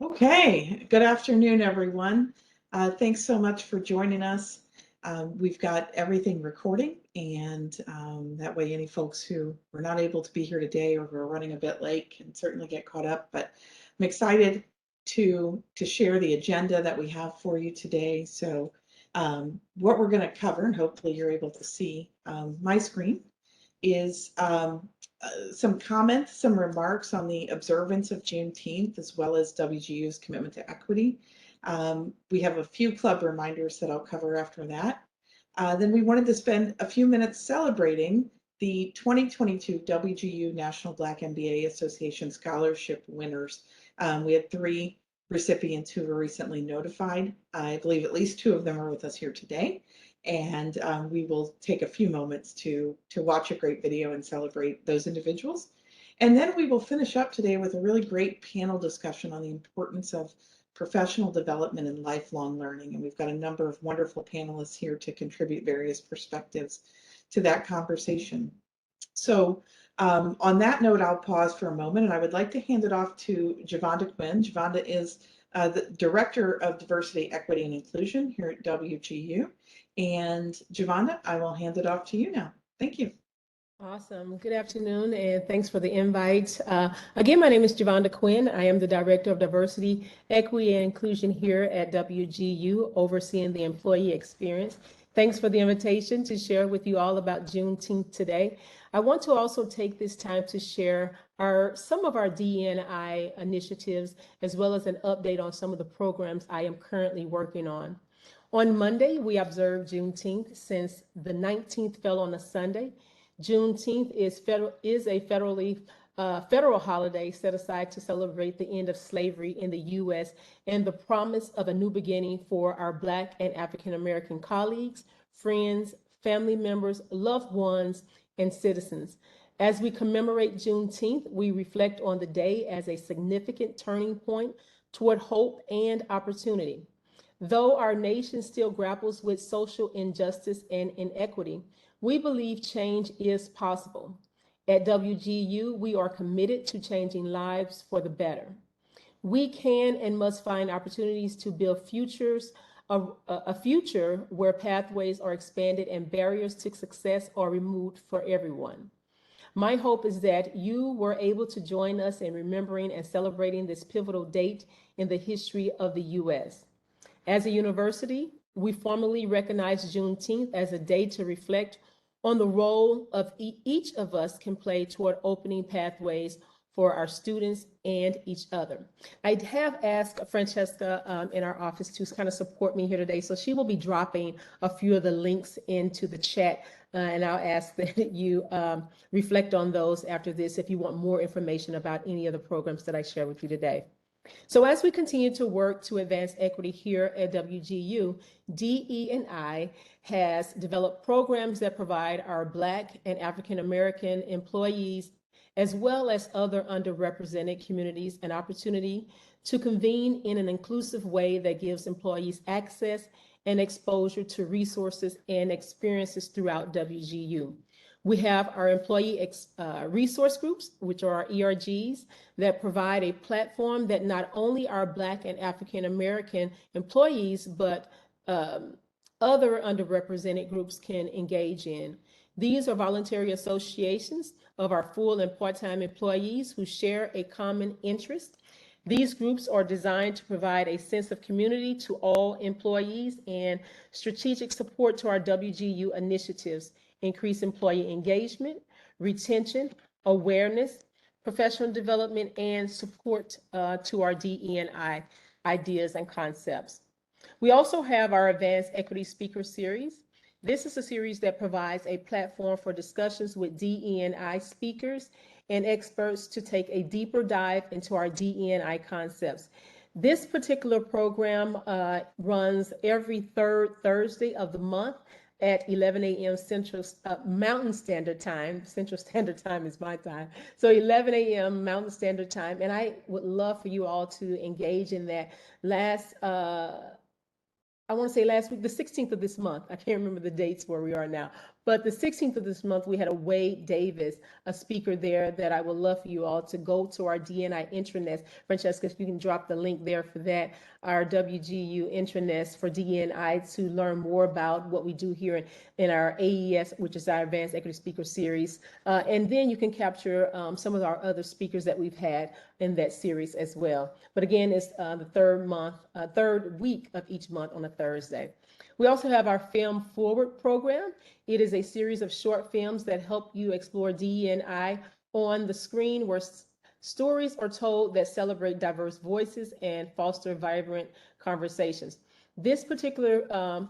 Okay, good afternoon, everyone. Thanks so much for joining us. We've got everything recording, and that way any folks who were not able to be here today or who are running a bit late can certainly get caught up. But I'm excited to share the agenda that we have for you today. So what we're going to cover, and hopefully you're able to see my screen, is some comments, some remarks on the observance of Juneteenth, as well as WGU's commitment to equity. We have a few club reminders that I'll cover after that. Then we wanted to spend a few minutes celebrating the 2022 WGU National Black MBA Association Scholarship winners. We had 3 recipients who were recently notified. I believe at least 2 of them are with us here today. And we will take a few moments to watch a great video and celebrate those individuals. And then we will finish up today with a really great panel discussion on the importance of professional development and lifelong learning. And we've got a number of wonderful panelists here to contribute various perspectives to that conversation. So on that note, I'll pause for a moment, and I would like to hand it off to Javonda Quinn. Javonda is the Director of Diversity, Equity, and Inclusion here at WGU. And Javonda, I will hand it off to you now. Thank you. Awesome. Good afternoon, and thanks for the invite. Again, my name is Javonda Quinn. I am the Director of Diversity, Equity, and Inclusion here at WGU, overseeing the employee experience. Thanks for the invitation to share with you all about Juneteenth today. I want to also take this time to share some of our DE&I initiatives, as well as an update on some of the programs I am currently working on. On Monday, we observed Juneteenth since the 19th fell on a Sunday. Juneteenth is a federal holiday set aside to celebrate the end of slavery in the U.S. and the promise of a new beginning for our Black and African American colleagues, friends, family members, loved ones, and citizens. As we commemorate Juneteenth, we reflect on the day as a significant turning point toward hope and opportunity. Though our nation still grapples with social injustice and inequity, we believe change is possible. At WGU, we are committed to changing lives for the better. We can and must find opportunities to build a future where pathways are expanded and barriers to success are removed for everyone. My hope is that you were able to join us in remembering and celebrating this pivotal date in the history of the U.S. As a university, we formally recognize Juneteenth as a day to reflect on the role of each of us can play toward opening pathways for our students and each other. I have asked Francesca in our office to kind of support me here today, so she will be dropping a few of the links into the chat, and I'll ask that you reflect on those after this if you want more information about any of the programs that I share with you today. So as we continue to work to advance equity here at WGU, DE&I has developed programs that provide our Black and African American employees, as well as other underrepresented communities, an opportunity to convene in an inclusive way that gives employees access and exposure to resources and experiences throughout WGU. We have our employee resource groups, which are our ERGs, that provide a platform that not only our Black and African American employees, but other underrepresented groups can engage in. These are voluntary associations of our full and part-time employees who share a common interest. These groups are designed to provide a sense of community to all employees and strategic support to our WGU initiatives, increase employee engagement, retention, awareness, professional development, and support to our DE&I ideas and concepts. We also have our Advanced Equity Speaker Series. This is a series that provides a platform for discussions with DE&I speakers and experts to take a deeper dive into our DE&I concepts. This particular program runs every third Thursday of the month at 11 a.m. Central Mountain Standard Time. Central Standard Time is my time. So 11 a.m. Mountain Standard Time. And I would love for you all to engage in that. I want to say last week, the 16th of this month. I can't remember the dates where we are now, But the 16th of this month, we had a Wade Davis, a speaker there that I would love for you all to go to our DNI intranet. Francesca, if you can drop the link there for that, our WGU intranet for DNI, to learn more about what we do here in our AES, which is our Advanced Equity Speaker Series. And then you can capture some of our other speakers that we've had in that series as well. But again, it's the third week of each month on a Thursday. We also have our Film Forward program. It is a series of short films that help you explore DE&I on the screen, where stories are told that celebrate diverse voices and foster vibrant conversations. This particular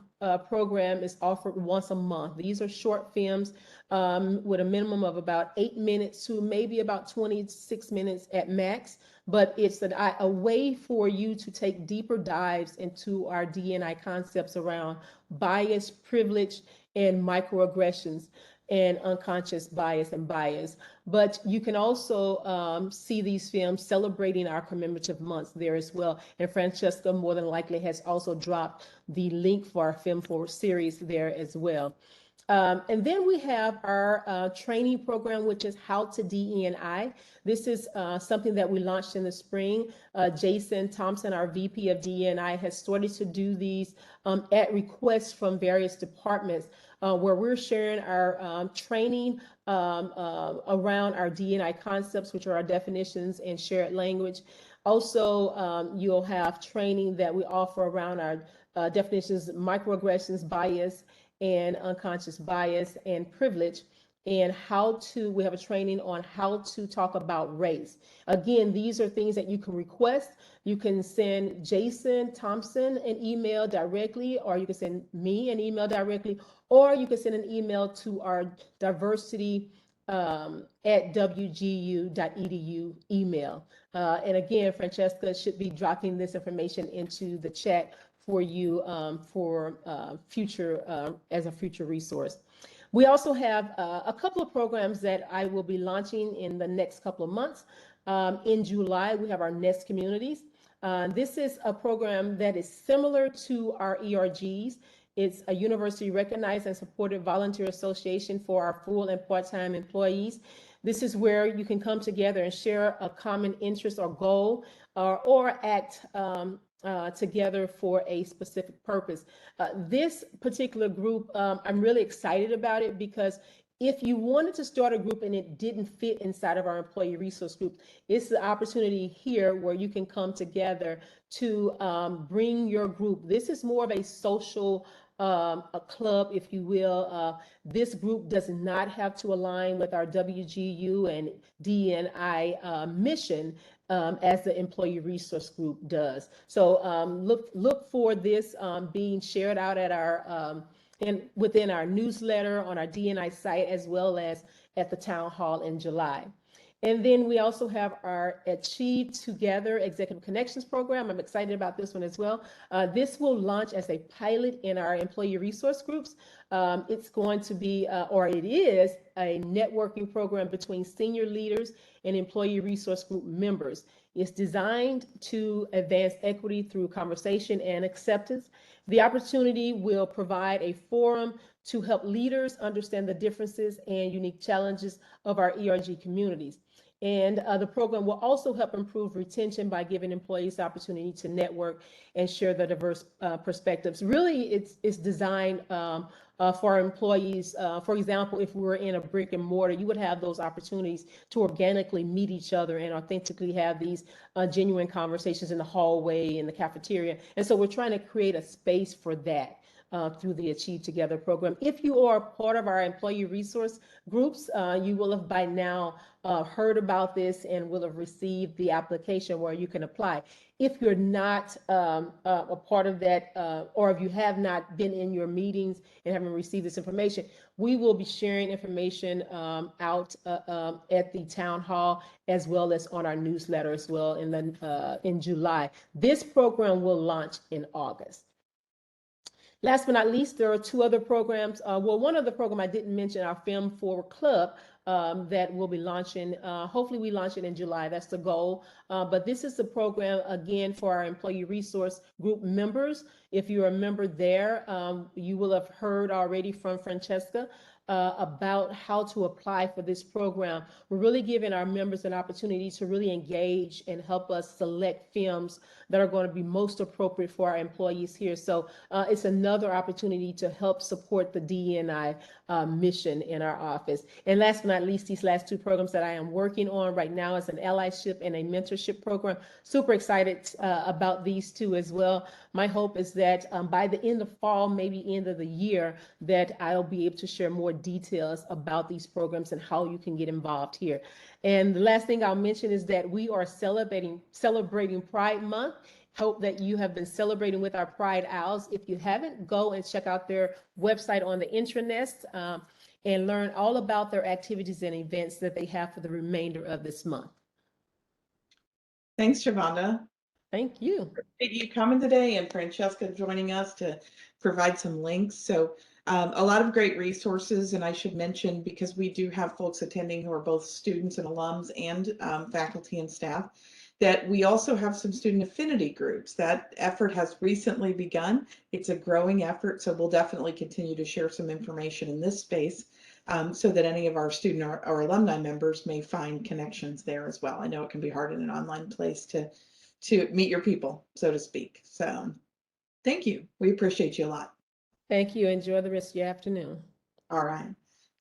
program is offered once a month. These are short films with a minimum of about 8 minutes to maybe about 26 minutes at max, but it's a way for you to take deeper dives into our D&I concepts around bias, privilege, and microaggressions and unconscious bias and bias. But you can also see these films celebrating our commemorative months there as well. And Francesca more than likely has also dropped the link for our Film Forward series there as well. And then we have our training program, which is How to DE&I. This is something that we launched in the spring. Jason Thompson, our VP of DE&I, has started to do these at request from various departments, where we're sharing our training around our D&I concepts, which are our definitions and shared language. Also, you'll have training that we offer around our definitions, microaggressions, bias, and unconscious bias and privilege, and we have a training on how to talk about race. Again, these are things that you can request. You can send Jason Thompson an email directly, or you can send me an email directly, or you can send an email to our diversity at wgu.edu email. And again, Francesca should be dropping this information into the chat for you for future as a future resource. We also have a couple of programs that I will be launching in the next couple of months. In July, we have our Nest Communities. This is a program that is similar to our ERGs. It's a university recognized and supported volunteer association for our full and part-time employees. This is where you can come together and share a common interest or goal, or act together for a specific purpose. This particular group, I'm really excited about it, because if you wanted to start a group and it didn't fit inside of our employee resource group, it's the opportunity here where you can come together to bring your group. This is more of a social a club, if you will. This group does not have to align with our WGU and DNI mission as the employee resource group does. So look for this being shared out at our within our newsletter on our DNI site, as well as at the town hall in July. And then we also have our Achieve Together Executive Connections program. I'm excited about this one as well. This will launch as a pilot in our employee resource groups. It's going to be, or it is, a networking program between senior leaders and employee resource group members. It's designed to advance equity through conversation and acceptance. The opportunity will provide a forum to help leaders understand the differences and unique challenges of our ERG communities. And the program will also help improve retention by giving employees the opportunity to network and share the diverse perspectives. Really, it's designed for our employees. For example, if we were in a brick and mortar, you would have those opportunities to organically meet each other and authentically have these genuine conversations in the hallway, in the cafeteria. And so we're trying to create a space for that. Through the Achieve Together program. If you are part of our employee resource groups, you will have by now heard about this and will have received the application where you can apply. If you're not a part of that, or if you have not been in your meetings and haven't received this information, we will be sharing information out at the town hall, as well as on our newsletter as well in July. This program will launch in August. Last but not least, there are two other programs. Well, one other program I didn't mention, our Film Forward Club, that we'll be launching. Hopefully we launch it in July. That's the goal. But this is the program, again, for our employee resource group members. If you're a member there, you will have heard already from Francesca about how to apply for this program. We're really giving our members an opportunity to really engage and help us select films that are going to be most appropriate for our employees here. So it's another opportunity to help support the DE&I mission in our office. And last but not least, these last two programs that I am working on right now is an allyship and a mentorship program. Super excited about these two as well. My hope is that by the end of fall, maybe end of the year, that I'll be able to share more details about these programs and how you can get involved here. And the last thing I'll mention is that we are celebrating Pride Month. Hope that you have been celebrating with our Pride Owls. If you haven't, go and check out their website on the intranet and learn all about their activities and events that they have for the remainder of this month. Thanks, Shavonda. Thank you. Appreciate you coming today and Francesca joining us to provide some links. So a lot of great resources, and I should mention, because we do have folks attending who are both students and alums and faculty and staff, that we also have some student affinity groups. That effort has recently begun. It's a growing effort, so we'll definitely continue to share some information in this space so that any of our student or alumni members may find connections there as well. I know it can be hard in an online place to meet your people, so to speak. So thank you. We appreciate you a lot. Thank you. Enjoy the rest of your afternoon. All right.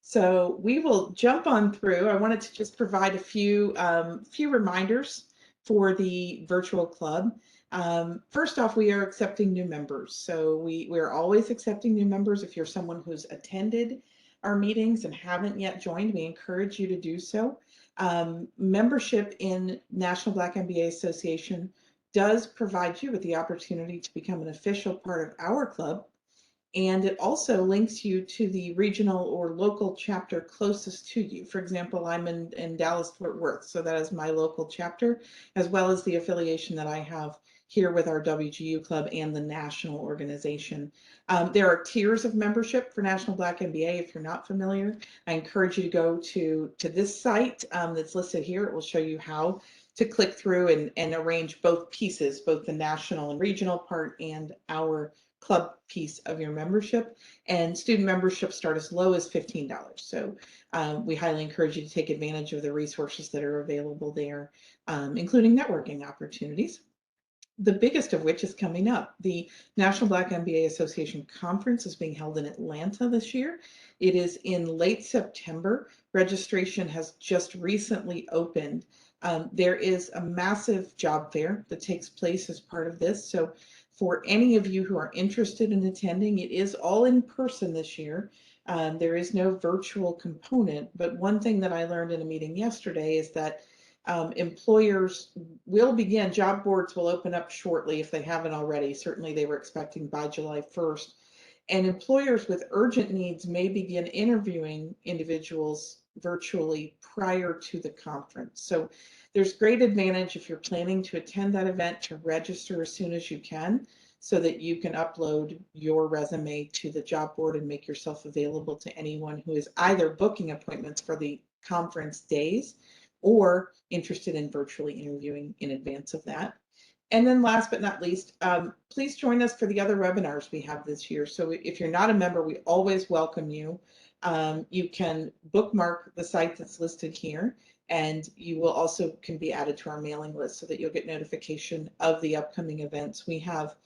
So we will jump on through. I wanted to just provide a few reminders for the virtual club. First off, we are accepting new members. So we're always accepting new members. If you're someone who's attended our meetings and haven't yet joined, we encourage you to do so. Membership in National Black MBA Association does provide you with the opportunity to become an official part of our club. And it also links you to the regional or local chapter closest to you. For example, I'm in Dallas-Fort Worth, so that is my local chapter, as well as the affiliation that I have here with our WGU club and the national organization. There are tiers of membership for National Black MBA. If you're not familiar, I encourage you to go to this site that's listed here. It will show you how to click through and arrange both pieces, both the national and regional part and our club piece of your membership. And student memberships start as low as $15. So we highly encourage you to take advantage of the resources that are available there, including networking opportunities. The biggest of which is coming up. The National Black MBA Association Conference is being held in Atlanta this year. It is in late September. Registration has just recently opened. There is a massive job fair that takes place as part of this. So for any of you who are interested in attending, it is all in person this year. There is no virtual component, but one thing that I learned in a meeting yesterday is that employers will begin, job boards will open up shortly if they haven't already. Certainly they were expecting by July 1st. And employers with urgent needs may begin interviewing individuals virtually prior to the conference. So there's great advantage if you're planning to attend that event to register as soon as you can so that you can upload your resume to the job board and make yourself available to anyone who is either booking appointments for the conference days or interested in virtually interviewing in advance of that. And then last but not least, please join us for the other webinars we have this year. So if you're not a member, we always welcome you. You can bookmark the site that's listed here, and you will also can be added to our mailing list so that you'll get notification of the upcoming events. We have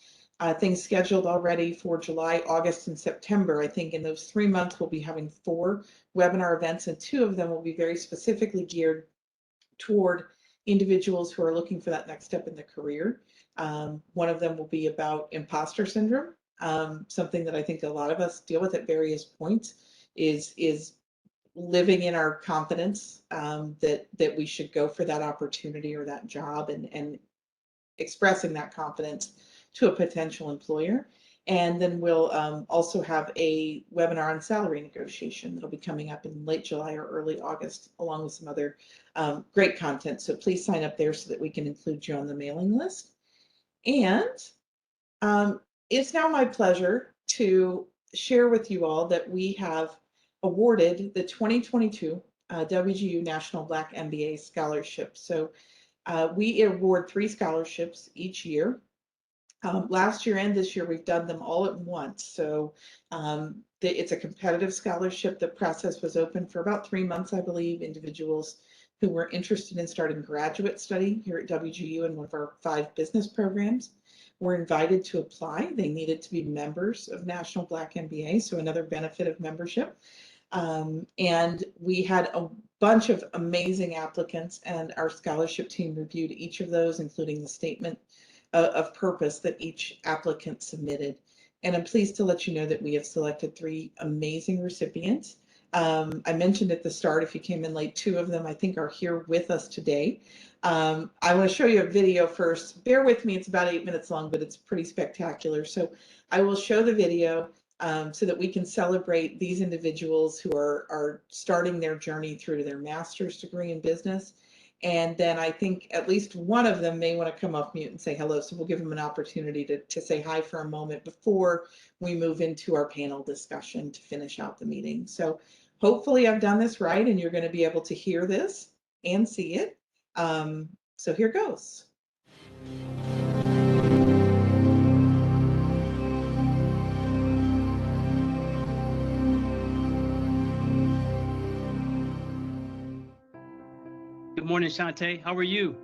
things scheduled already for July, August, and September. I think in those 3 months, we'll be having 4 webinar events, and 2 of them will be very specifically geared toward individuals who are looking for that next step in their career. One of them will be about imposter syndrome, something that I think a lot of us deal with at various points, is living in our confidence that we should go for that opportunity or that job and expressing that confidence to a potential employer. And then we'll also have a webinar on salary negotiation that'll be coming up in late July or early August, along with some other great content. So please sign up there so that we can include you on the mailing list. And it's now my pleasure to share with you all that we have awarded the 2022 WGU National Black MBA Scholarship. So we award 3 scholarships each year. Last year and this year, we've done them all at once. So it's a competitive scholarship. The process was open for about 3 months, I believe. Individuals who were interested in starting graduate study here at WGU in one of our 5 business programs were invited to apply. They needed to be members of National Black MBA, so another benefit of membership. And we had a bunch of amazing applicants, and our scholarship team reviewed each of those, including the statement of purpose that each applicant submitted. And I'm pleased to let you know that we have selected 3 amazing recipients. I mentioned at the start, if you came in late, 2 of them I think are here with us today. I want to show you a video first. Bear with me, it's about 8 minutes long, but it's pretty spectacular. So I will show the video so that we can celebrate these individuals who are starting their journey through to their master's degree in business. And then I think at least one of them may want to come off mute and say hello. So we'll give them an opportunity to say hi for a moment before we move into our panel discussion to finish out the meeting. So hopefully I've done this right and you're going to be able to hear this and see it. So here goes. Good morning, Shantae. How are you?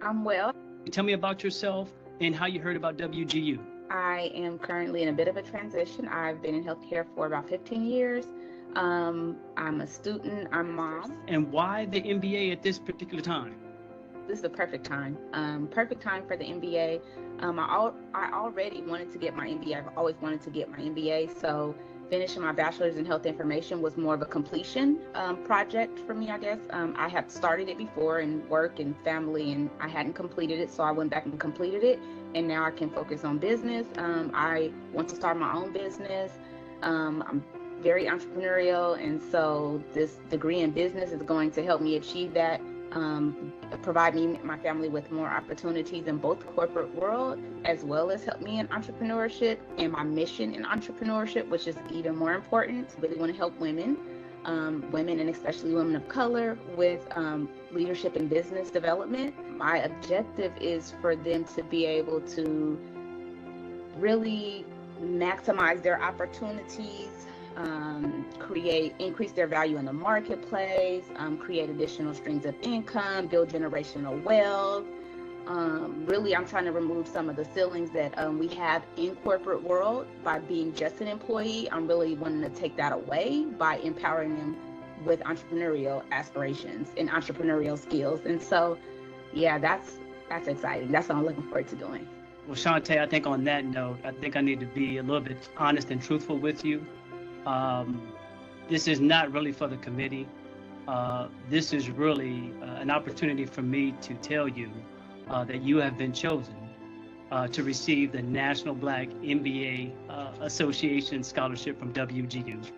I'm well. Tell me about yourself and how you heard about WGU. I am currently in a bit of a transition. I've been in healthcare for about 15 years. I'm a student, I'm a mom. And why the MBA at this particular time? This is the perfect time. Perfect time for the MBA. I already wanted to get my MBA. I've always wanted to get my MBA. So finishing my bachelor's in health information was more of a completion project for me, I guess. I had started it before in work and family, and I hadn't completed it. So I went back and completed it. And now I can focus on business. I want to start my own business. I'm very entrepreneurial. And so this degree in business is going to help me achieve that. Provide me and my family with more opportunities in both corporate world, as well as help me in entrepreneurship and my mission in entrepreneurship, which is even more important. I really want to help women and especially women of color with leadership and business development. My objective is for them to be able to really maximize their opportunities, increase their value in the marketplace, create additional streams of income, build generational wealth. Really, I'm trying to remove some of the ceilings that we have in corporate world by being just an employee. I'm really wanting to take that away by empowering them with entrepreneurial aspirations and entrepreneurial skills. And so, yeah, that's exciting. That's what I'm looking forward to doing. Well, Shantae, I think on that note, I think I need to be a little bit honest and truthful with you. This is not really for the committee. This is really an opportunity for me to tell you that you have been chosen to receive the National Black MBA Association Scholarship from WGU.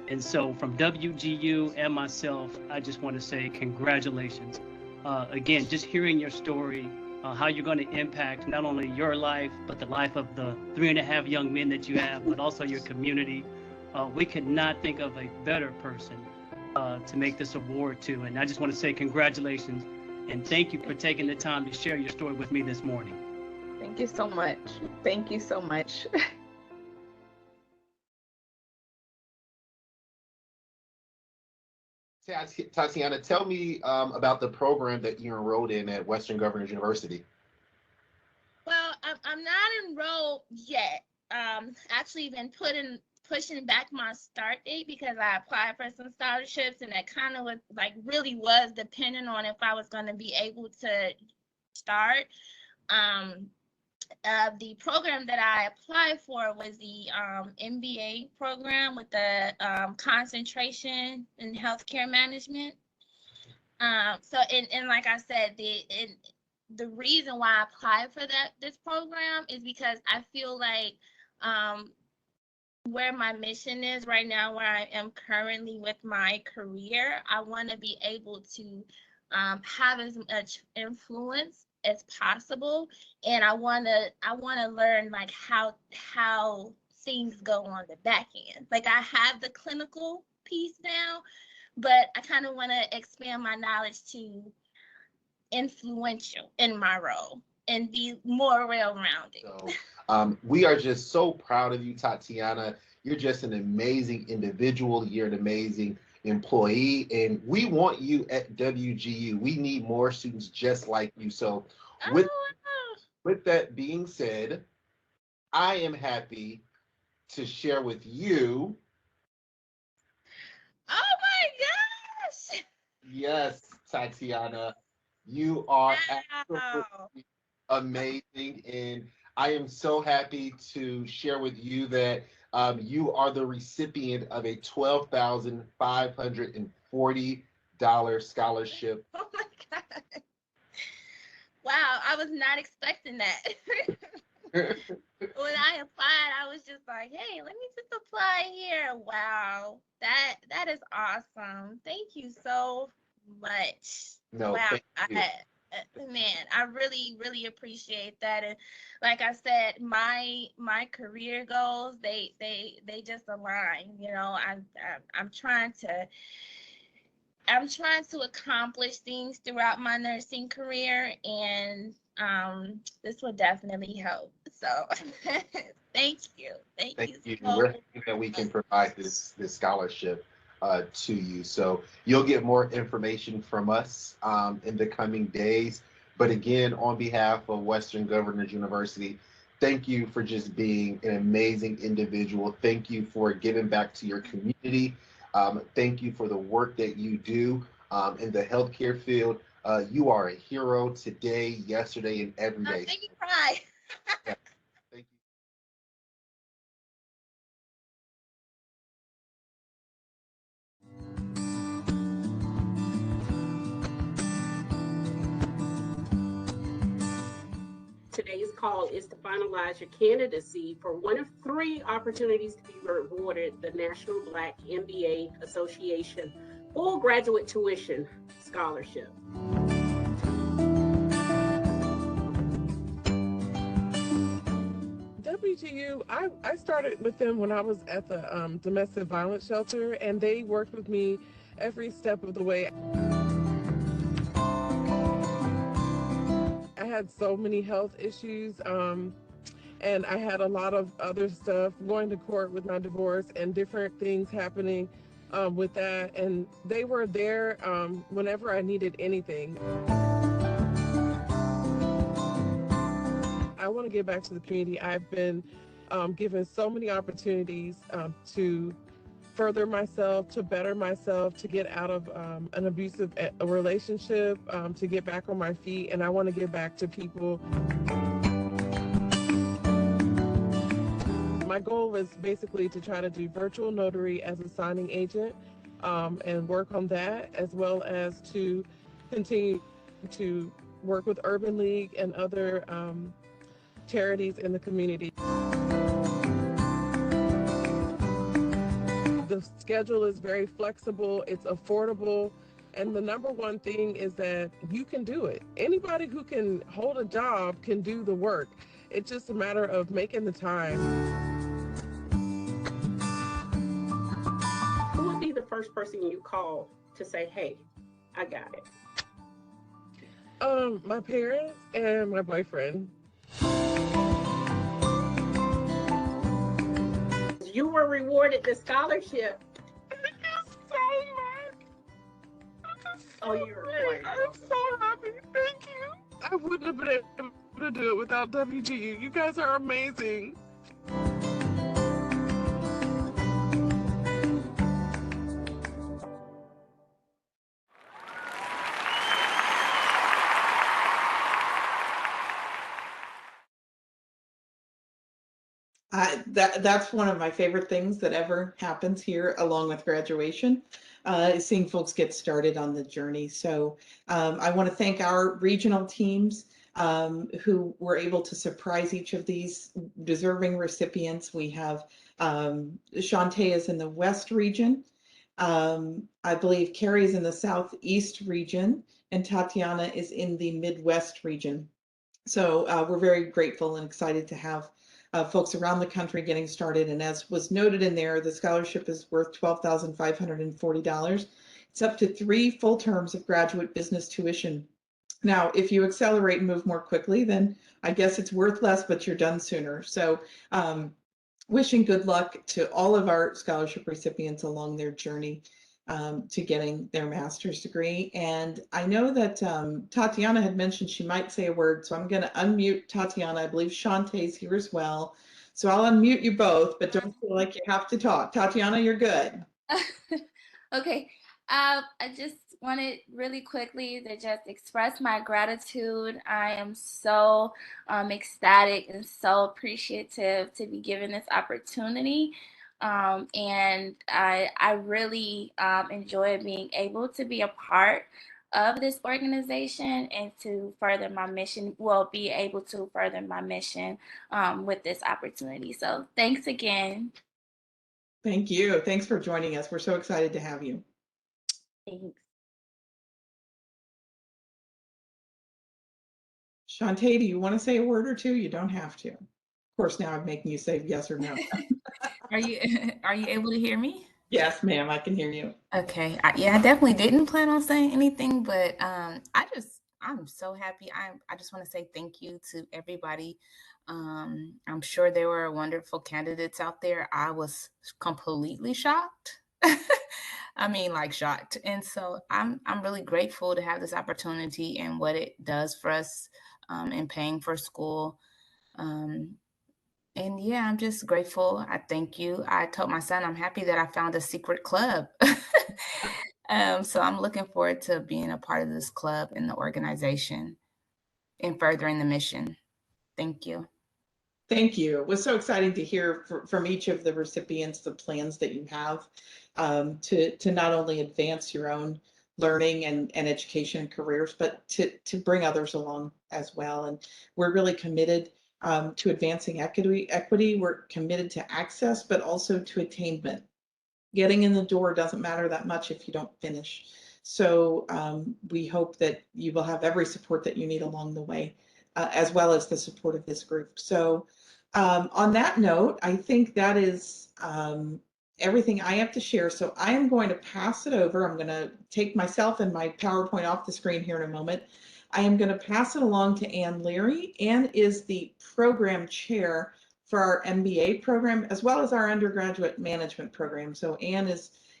And so from WGU and myself, I just want to say congratulations. Again, just hearing your story, how you're going to impact not only your life, but the life of the 3.5 young men that you have, but also your community. We could not think of a better person to make this award to. And I just want to say congratulations and thank you for taking the time to share your story with me this morning. Thank you so much. Thank you so much. Tatiana, tell me about the program that you enrolled in at Western Governors University. Well, I'm not enrolled yet. Actually been pushing back my start date because I applied for some scholarships and that kind of was really was dependent on if I was going to be able to start. The program that I applied for was the MBA program with the concentration in healthcare management. So like I said, the reason why I applied for this program is because I feel like where my mission is right now, where I am currently with my career, I want to be able to have as much influence as possible, and I want to learn how things go on the back end. I have the clinical piece now, but I kind of want to expand my knowledge to influential in my role. and be more well-rounded. So we are just so proud of you, Tatiana. You're just an amazing individual. You're an amazing employee, and we want you at WGU. We need more students just like you. So with that being said, I am happy to share with you. Oh my gosh! Yes, Tatiana, you are Wow. absolutely amazing, and I am so happy to share with you that you are the recipient of a $12,540 scholarship. Oh my God. Wow, I was not expecting that. When I applied, I was just like, hey, let me just apply here. Wow, that is awesome. Thank you so much. No, Wow, thank you. Man, I really, really appreciate that. And like I said, my career goals, they just align. You know, I'm trying to accomplish things throughout my nursing career, and this will definitely help. So thank you. Thank you so We're happy that we can provide this scholarship to you. So you'll get more information from us in the coming days. But again, on behalf of Western Governors University, thank you for just being an amazing individual. Thank you for giving back to your community. Thank you for the work that you do in the healthcare field. You are a hero today, yesterday, and every day. Thank you, Pride. Yeah, thank you. Today's call is to finalize your candidacy for one of 3 opportunities to be rewarded the National Black MBA Association full graduate tuition scholarship. WGU, I started with them when I was at the domestic violence shelter, and they worked with me every step of the way. I had so many health issues, and I had a lot of other stuff, going to court with my divorce and different things happening with that, and they were there whenever I needed anything. I want to give back to the community. I've been given so many opportunities to further myself, to better myself, to get out of an abusive relationship, to get back on my feet, and I want to give back to people. My goal is basically to try to do virtual notary as a signing agent and work on that, as well as to continue to work with Urban League and other charities in the community. The schedule is very flexible, it's affordable, and the number one thing is that you can do it. Anybody who can hold a job can do the work. It's just a matter of making the time. Who would be the first person you call to say, hey, I got it? My parents and my boyfriend. You were rewarded the scholarship. Thank you so much. Oh, you're right. I'm so happy. Thank you. I wouldn't have been able to do it without WGU. You guys are amazing. That's one of my favorite things that ever happens here, along with graduation, is seeing folks get started on the journey. So I want to thank our regional teams who were able to surprise each of these deserving recipients. We have Shantae is in the West region. I believe Carrie is in the Southeast region, and Tatiana is in the Midwest region. So we're very grateful and excited to have folks around the country getting started. And as was noted in there, the scholarship is worth $12,540. It's up to 3 full terms of graduate business tuition. Now, if you accelerate and move more quickly, then I guess it's worth less, but you're done sooner. So wishing good luck to all of our scholarship recipients along their journey to getting their master's degree. And I know that Tatiana had mentioned she might say a word, so I'm going to unmute Tatiana. I believe Shantae's here as well. So I'll unmute you both, but don't feel like you have to talk. Tatiana, you're good. Okay. I just wanted really quickly to just express my gratitude. I am so ecstatic and so appreciative to be given this opportunity. And I really enjoy being able to be a part of this organization and to further my mission, well, be able to further my mission with this opportunity. So thanks again. Thank you. Thanks for joining us. We're so excited to have you. Thanks. Shantae, do you want to say a word or two? You don't have to. Of course, now I'm making you say yes or no. Are you able to hear me? Yes, ma'am, I can hear you. Okay. Yeah, I definitely didn't plan on saying anything, but I'm so happy. I just want to say thank you to everybody. I'm sure there were wonderful candidates out there. I was completely shocked. I mean, like shocked. And so I'm really grateful to have this opportunity and what it does for us in paying for school. And yeah, I'm just grateful. I thank you. I told my son I'm happy that I found a secret club. So I'm looking forward to being a part of this club and the organization and furthering the mission. Thank you. Thank you. It was so exciting to hear from each of the recipients the plans that you have to not only advance your own learning and education and careers, but to bring others along as well. And we're really committed to advancing equity. We're committed to access, but also to attainment. Getting in the door doesn't matter that much if you don't finish. So we hope that you will have every support that you need along the way, as well as the support of this group. So on that note, I think that is everything I have to share. So I am going to pass it over. I'm going to take myself and my PowerPoint off the screen here in a moment. I am going to pass it along to Ann Leary. Ann is the program chair for our MBA program, as well as our undergraduate management program. So Ann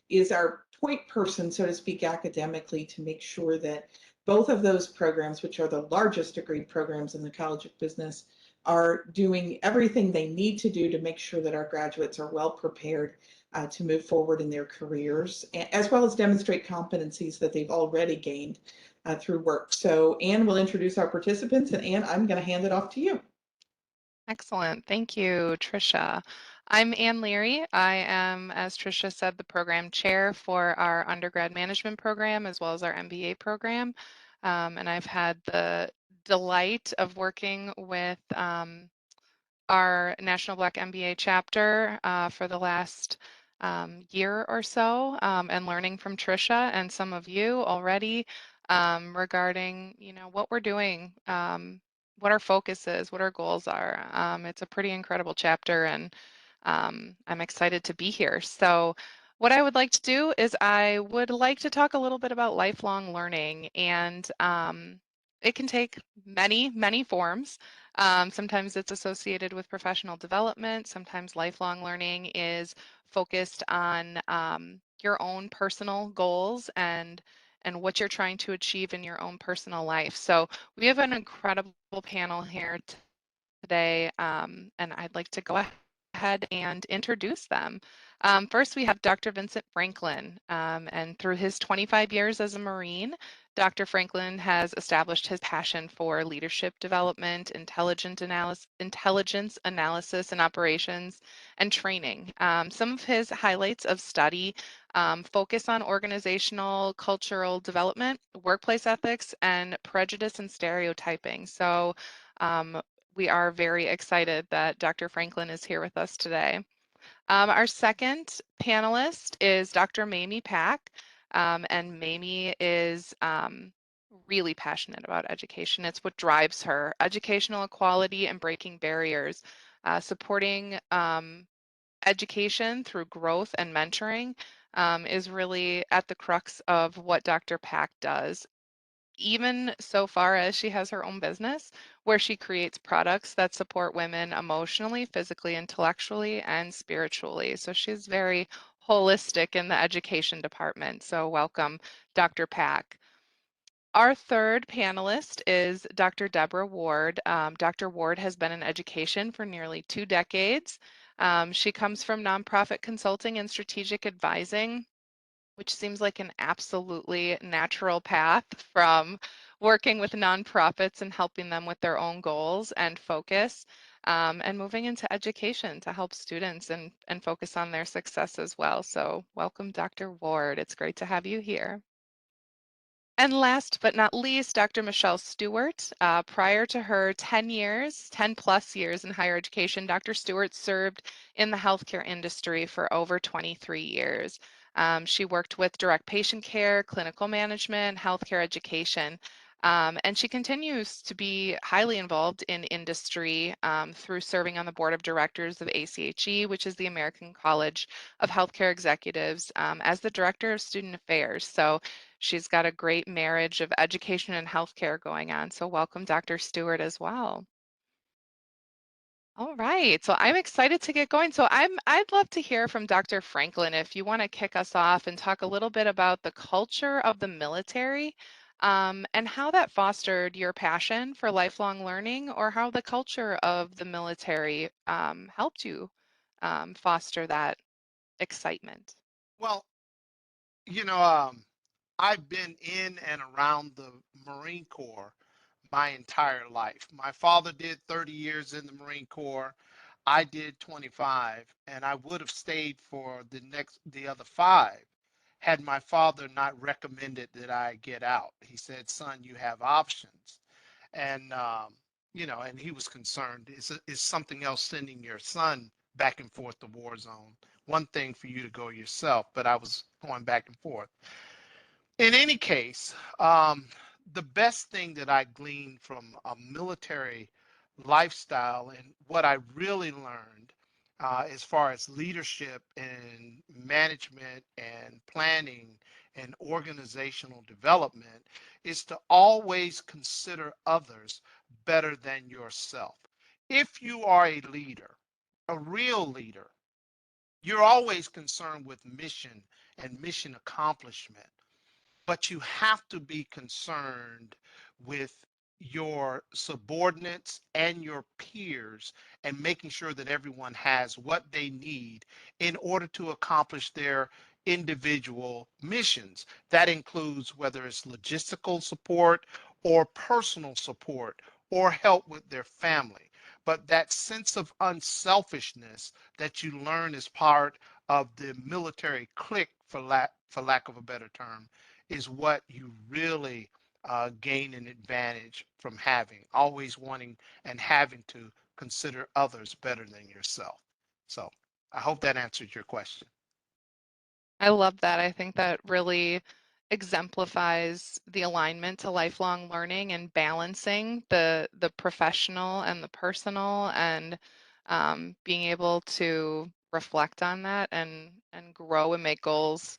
is our point person, so to speak, academically, to make sure that both of those programs, which are the largest degree programs in the College of Business, are doing everything they need to do to make sure that our graduates are well prepared to move forward in their careers, as well as demonstrate competencies that they've already gained through work. So Ann will introduce our participants, and Ann, I'm going to hand it off to you. Excellent. Thank you, Tricia. I'm Ann Leary. I am, as Tricia said, the program chair for our undergrad management program as well as our MBA program. And I've had the delight of working with our National Black MBA chapter for the last year or so, and learning from Tricia and some of you already regarding, what we're doing, what our focus is, what our goals are. It's a pretty incredible chapter, and I'm excited to be here. So what I would like to do is I would like to talk a little bit about lifelong learning, and it can take many, many forms. Sometimes it's associated with professional development. Sometimes lifelong learning is focused on your own personal goals and what you're trying to achieve in your own personal life. So we have an incredible panel here today, and I'd like to go ahead and introduce them. First, we have Dr. Vincent Franklin, and through his 25 years as a Marine, Dr. Franklin has established his passion for leadership development, intelligence analysis and operations, and training. Some of his highlights of study focus on organizational, cultural development, workplace ethics, and prejudice and stereotyping. So we are very excited that Dr. Franklin is here with us today. Our second panelist is Dr. Mamie Pack, and Mamie is really passionate about education. It's what drives her: educational equality and breaking barriers, supporting education through growth and mentoring is really at the crux of what Dr. Pack does. even so far as she has her own business where she creates products that support women emotionally, physically, intellectually, and spiritually. So she's very holistic in the education department. So welcome, Dr. Pack. Our third panelist is Dr. Deborah Ward. Dr. Ward has been in education for nearly 2 decades. She comes from nonprofit consulting and strategic advising, which seems like an absolutely natural path from working with nonprofits and helping them with their own goals and focus, and moving into education to help students and focus on their success as well. So welcome, Dr. Ward. It's great to have you here. And last but not least, Dr. Michelle Stewart. Prior to her 10 plus years in higher education, Dr. Stewart served in the healthcare industry for over 23 years. She worked with direct patient care, clinical management, healthcare education, and she continues to be highly involved in industry through serving on the board of directors of ACHE, which is the American College of Healthcare Executives, as the director of student affairs. So she's got a great marriage of education and healthcare going on. So welcome, Dr. Stewart, as well. All right, so I'm excited to get going. So I'd love to hear from Dr. Franklin if you want to kick us off and talk a little bit about the culture of the military, and how that fostered your passion for lifelong learning, or how the culture of the military helped you foster that excitement. Well, you know, I've been in and around the Marine Corps my entire life. My father did 30 years in the Marine Corps. I did 25, and I would have stayed for the other 5 had my father not recommended that I get out. He said, "Son, you have options." And and he was concerned. Is something else sending your son back and forth to war zone? One thing for you to go yourself, but I was going back and forth. In any case, the best thing that I gleaned from a military lifestyle and what I really learned as far as leadership and management and planning and organizational development is to always consider others better than yourself. If you are a leader, a real leader, you're always concerned with mission and mission accomplishment, but you have to be concerned with your subordinates and your peers and making sure that everyone has what they need in order to accomplish their individual missions. That includes whether it's logistical support or personal support or help with their family. But that sense of unselfishness that you learn as part of the military clique, for lack of a better term, is what you really gain an advantage from having, always wanting and having to consider others better than yourself. So I hope that answered your question. I love that. I think that really exemplifies the alignment to lifelong learning and balancing the professional and the personal, and being able to reflect on that and grow and make goals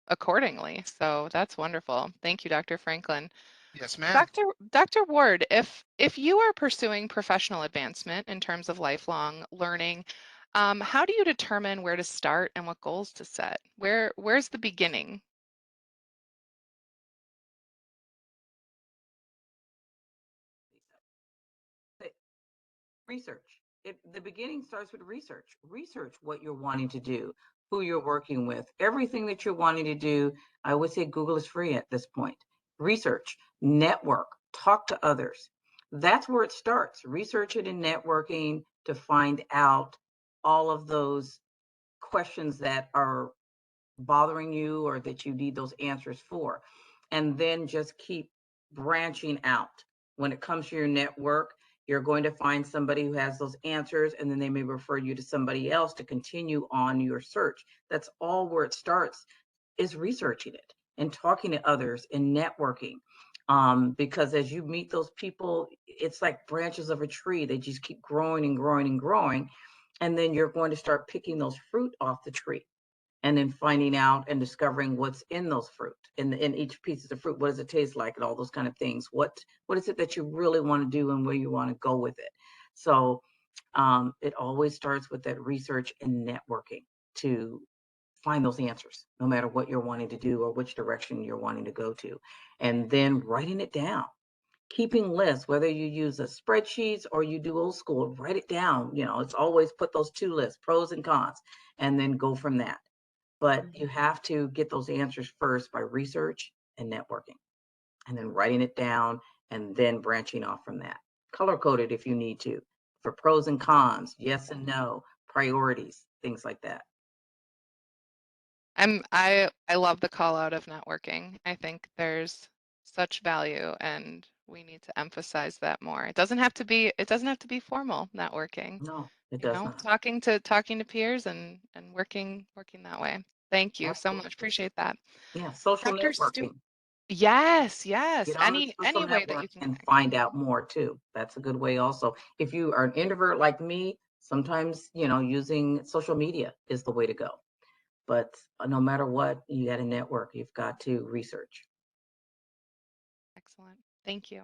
accordingly. So that's wonderful. Thank you, Dr. Franklin. Yes, ma'am. Dr. Ward, if you are pursuing professional advancement in terms of lifelong learning, how do you determine where to start and what goals to set? Where's the beginning? Research. The beginning starts with research. Research what you're wanting to do, who you're working with, everything that you're wanting to do. I would say Google is free at this point. Research, network, talk to others. That's where it starts. Research it and networking to find out all of those questions that are bothering you or that you need those answers for. And then just keep branching out. When it comes to your network, you're going to find somebody who has those answers, and then they may refer you to somebody else to continue on your search. That's all where it starts, is researching it and talking to others and networking. Because as you meet those people, it's like branches of a tree. They just keep growing and growing and growing. And then you're going to start picking those fruit off the tree. and then finding out and discovering what's in those fruit, in each piece of the fruit. What does it taste like, and all those kind of things. What is it that you really want to do and where you want to go with it? So it always starts with that research and networking to find those answers, no matter what you're wanting to do or which direction you're wanting to go to, and then writing it down. Keeping lists, whether you use a spreadsheets or you do old school, write it down. It's always put those two lists, pros and cons, and then go from that. But you have to get those answers first by research and networking, and then writing it down, and then branching off from that. Color coded if you need to, for pros and cons, yes and no, priorities, things like that. I love the call out of networking. I think there's such value and we need to emphasize that more. It doesn't have to be formal networking. No, it does not. Talking to peers and working that way. Thank you so much. Appreciate that. Yeah, social Dr. networking. Yes. Get on Any social way that network you can and connect. find out more too. That's a good way also. If you are an introvert like me, sometimes, using social media is the way to go. But no matter what, you got to network. You've got to research. Excellent. Thank you.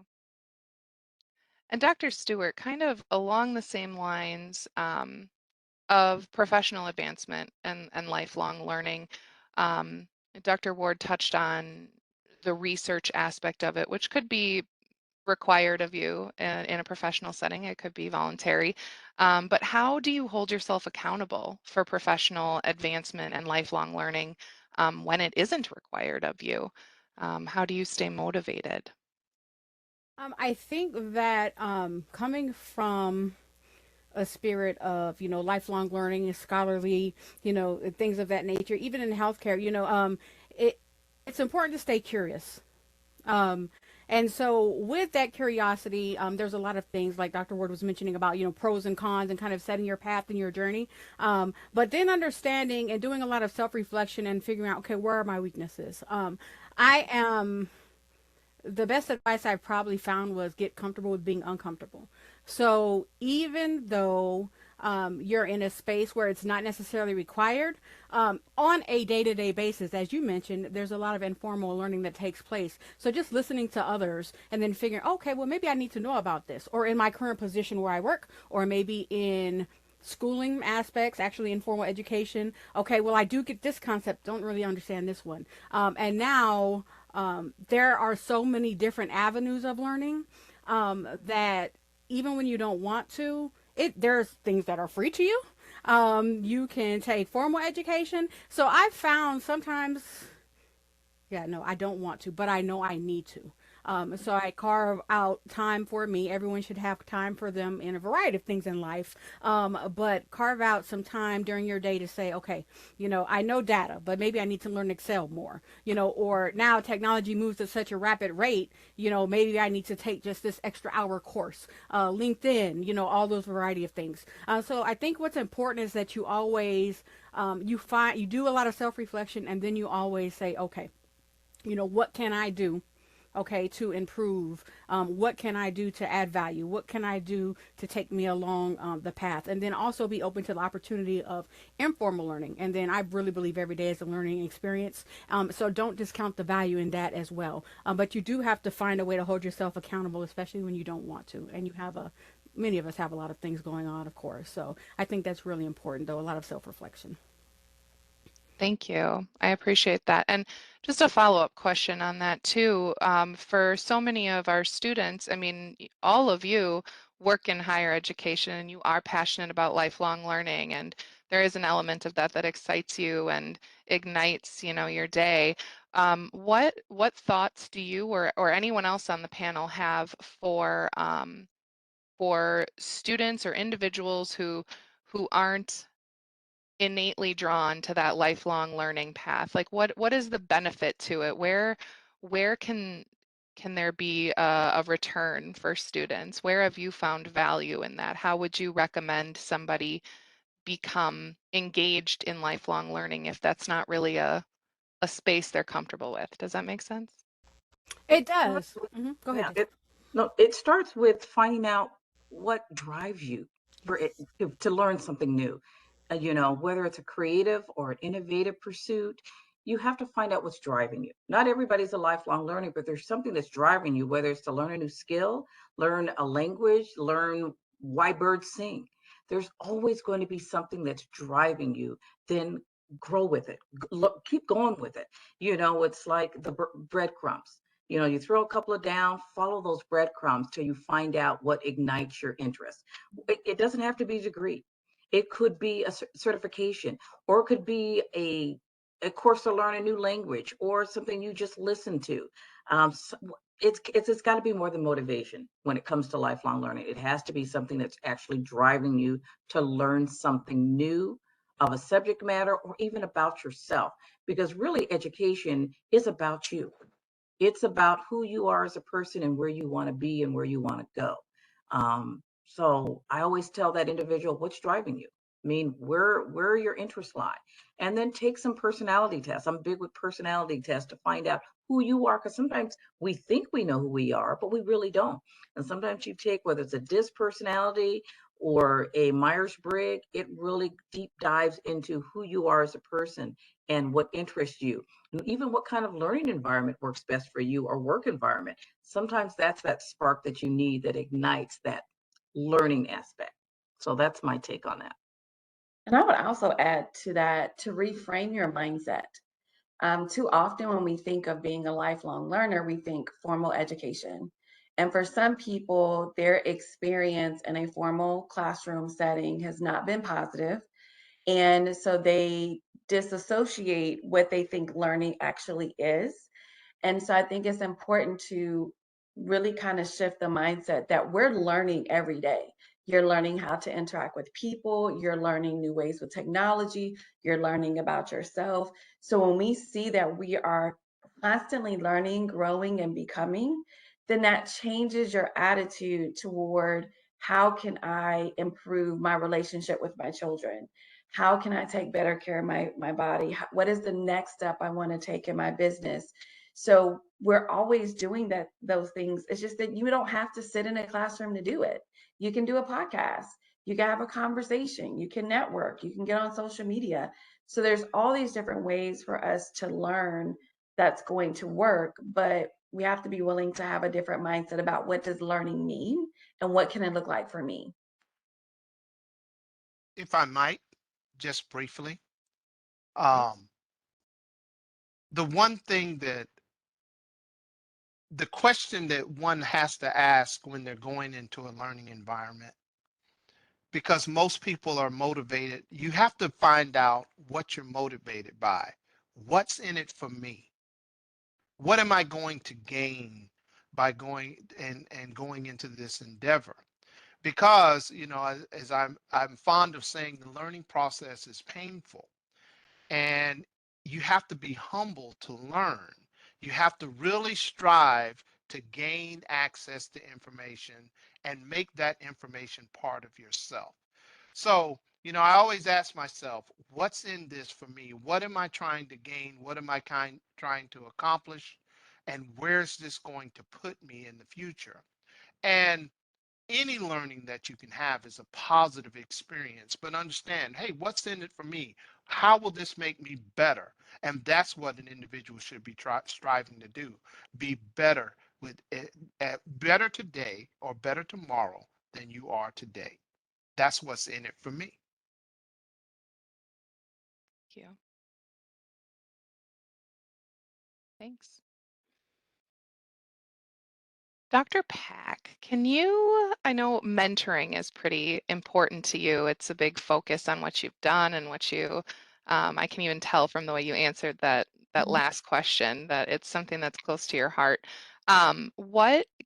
And Dr. Stewart, kind of along the same lines of professional advancement and lifelong learning, Dr. Ward touched on the research aspect of it, which could be required of you in a professional setting. It could be voluntary. But how do you hold yourself accountable for professional advancement and lifelong learning when it isn't required of you? How do you stay motivated? I think that coming from a spirit of lifelong learning, scholarly, things of that nature, even in healthcare, it's important to stay curious. And so with that curiosity, there's a lot of things like Dr. Ward was mentioning about, pros and cons and kind of setting your path and your journey. But then understanding and doing a lot of self-reflection and figuring out, okay, where are my weaknesses? I am the best advice I've probably found was get comfortable with being uncomfortable. So even though you're in a space where it's not necessarily required, on a day-to-day basis, as you mentioned, there's a lot of informal learning that takes place. So just listening to others and then figuring, okay, well, maybe I need to know about this, or in my current position where I work, or maybe in schooling aspects, actually informal education. Okay, well, I do get this concept, don't really understand this one. And now there are so many different avenues of learning that even when you don't want to, there's things that are free to you. You can take formal education. So I've found sometimes, yeah, no, I don't want to, but I know I need to. So I carve out time for me. Everyone should have time for them in a variety of things in life. But carve out some time during your day to say, okay, I know data, but maybe I need to learn Excel more, or now technology moves at such a rapid rate, maybe I need to take just this extra hour course, LinkedIn, all those variety of things. So I think what's important is that you always, you do a lot of self-reflection, and then you always say, okay, what can I do, okay, to improve? What can I do to add value? What can I do to take me along the path? And then also be open to the opportunity of informal learning. And then I really believe every day is a learning experience. So don't discount the value in that as well. But you do have to find a way to hold yourself accountable, especially when you don't want to. And many of us have a lot of things going on, of course. So I think that's really important, though, a lot of self-reflection. Thank you. I appreciate that. And just a follow-up question on that too. For so many of our students, I mean, all of you work in higher education and you are passionate about lifelong learning, and there is an element of that that excites you and ignites, your day. What thoughts do you or anyone else on the panel have for students or individuals who aren't innately drawn to that lifelong learning path? Like what is the benefit to it? Where can there be a return for students? Where have you found value in that? How would you recommend somebody become engaged in lifelong learning if that's not really a space they're comfortable with? Does that make sense? It does. Go ahead. Yeah, it starts with finding out what drives you to learn something new. whether it's a creative or an innovative pursuit, you have to find out what's driving you. Not everybody's a lifelong learner, but there's something that's driving you, whether it's to learn a new skill, learn a language, learn why birds sing. There's always going to be something that's driving you. Then grow with it. Keep going with it. It's like the breadcrumbs. You throw a couple of down, follow those breadcrumbs till you find out what ignites your interest. It doesn't have to be a degree. It could be a certification, or it could be a course to learn a new language, or something you just listen to. It's got to be more than motivation when it comes to lifelong learning. It has to be something that's actually driving you to learn something new of a subject matter, or even about yourself, because really education is about you. It's about who you are as a person and where you want to be and where you want to go. So I always tell that individual, what's driving you? I mean, where your interests lie, and then take some personality tests. I'm big with personality tests to find out who you are, because sometimes we think we know who we are, but we really don't. And sometimes you take, whether it's a DISC personality or a Myers-Briggs, it really deep dives into who you are as a person and what interests you, and even what kind of learning environment works best for you, or work environment. Sometimes that's that spark that you need that ignites that learning aspect. So that's my take on that. And I would also add to that, to reframe your mindset. Too often when we think of being a lifelong learner, we think formal education. And for some people, their experience in a formal classroom setting has not been positive. And so they disassociate what they think learning actually is. And so I think it's important to really kind of shift the mindset that we're learning every day. You're learning how to interact with people, you're learning new ways with technology, you're learning about yourself. So when we see that we are constantly learning, growing, and becoming, then that changes your attitude toward how can I improve my relationship with my children? How can I take better care of my body? What is the next step I want to take in my business? So we're always doing those things. It's just that you don't have to sit in a classroom to do it. You can do a podcast, you can have a conversation, you can network, you can get on social media. So there's all these different ways for us to learn that's going to work, but we have to be willing to have a different mindset about what does learning mean and what can it look like for me. If I might, just briefly, Yes. the one thing that the question that one has to ask when they're going into a learning environment, because most people are motivated, you have to find out what you're motivated by. What's in it for me? What am I going to gain by going and going into this endeavor? Because, as I'm fond of saying, the learning process is painful, and you have to be humble to learn. You have to really strive to gain access to information and make that information part of yourself. So, I always ask myself, what's in this for me? What am I trying to gain? What am I trying to accomplish? And where's this going to put me in the future? And any learning that you can have is a positive experience, but understand, hey, what's in it for me? How will this make me better? And that's what an individual should be striving to do. Be better with it, better today or better tomorrow than you are today. That's what's in it for me. Thank you. Thanks. Dr. Pack, I know mentoring is pretty important to you. It's a big focus on what you've done and I can even tell from the way you answered that last question that it's something that's close to your heart. Can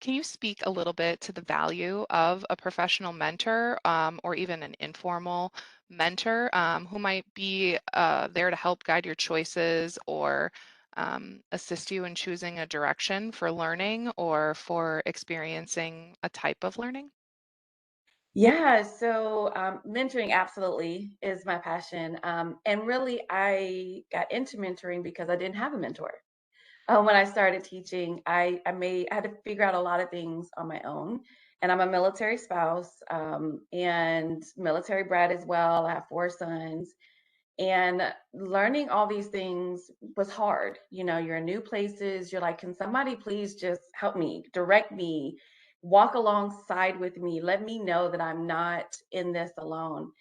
you speak a little bit to the value of a professional mentor, or even an informal mentor, who might be there to help guide your choices or assist you in choosing a direction for learning or for experiencing a type of learning? Yeah, so mentoring absolutely is my passion. And really, I got into mentoring because I didn't have a mentor. when I started teaching, I had to figure out a lot of things on my own. And I'm a military spouse, and military brat as well. I have 4 sons. And learning all these things was hard. You're in new places. You're like, can somebody please just help me, direct me, walk alongside with me, let me know that I'm not in this alone.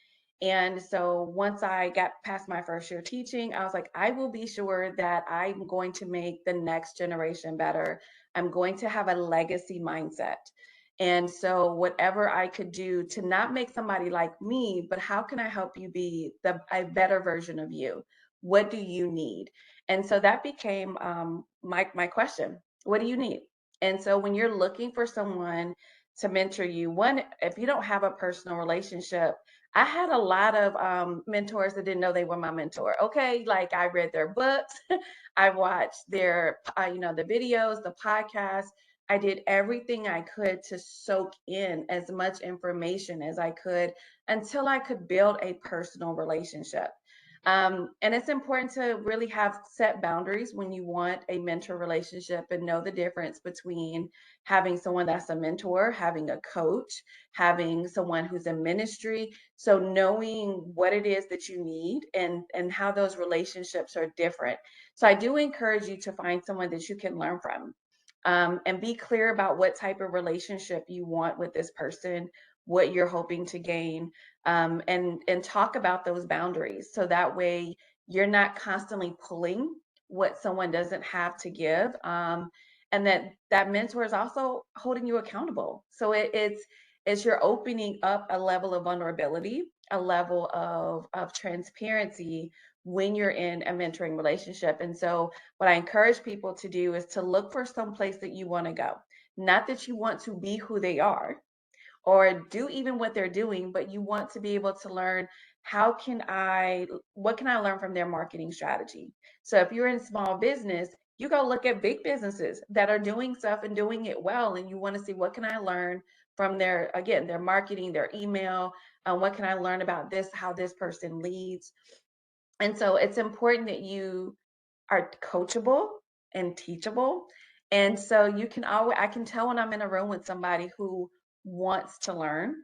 And so once I got past my first year teaching, I was like, I will be sure that I'm going to make the next generation better. I'm going to have a legacy mindset. And so whatever I could do to not make somebody like me, but how can I help you be a better version of you? What do you need? And so that became my question. What do you need? And so when you're looking for someone to mentor you, one, if you don't have a personal relationship, I had a lot of mentors that didn't know they were my mentor. Okay, like I read their books, I watched their, the videos, the podcasts. I did everything I could to soak in as much information as I could until I could build a personal relationship. And it's important to really have set boundaries when you want a mentor relationship and know the difference between having someone that's a mentor, having a coach, having someone who's in ministry. So knowing what it is that you need and how those relationships are different. So I do encourage you to find someone that you can learn from. And be clear about what type of relationship you want with this person, what you're hoping to gain, and talk about those boundaries. So that way you're not constantly pulling what someone doesn't have to give, and that mentor is also holding you accountable. So it's you're opening up a level of vulnerability, a level of transparency when you're in a mentoring relationship. And so what I encourage people to do is to look for some place that you want to go. Not that you want to be who they are or do even what they're doing, but you want to be able to learn what can I learn from their marketing strategy? So if you're in small business, you go look at big businesses that are doing stuff and doing it well. And you want to see what can I learn from their marketing, their email, what can I learn about this, how this person leads. And so it's important that you are coachable and teachable. And so I can tell when I'm in a room with somebody who wants to learn,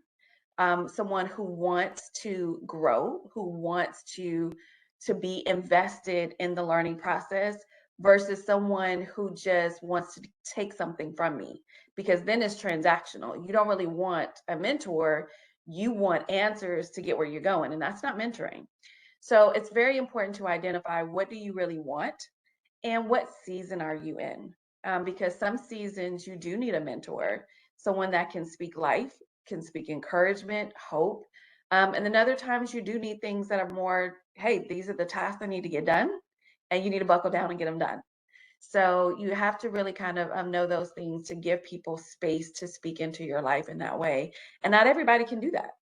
someone who wants to grow, who wants to be invested in the learning process versus someone who just wants to take something from me, because then it's transactional. You don't really want a mentor. You want answers to get where you're going, and that's not mentoring. So it's very important to identify what do you really want and what season are you in? Because some seasons you do need a mentor, someone that can speak life, can speak encouragement, hope. And then other times you do need things that are more, hey, these are the tasks I need to get done, and you need to buckle down and get them done. So you have to really kind of know those things to give people space to speak into your life in that way. And not everybody can do that.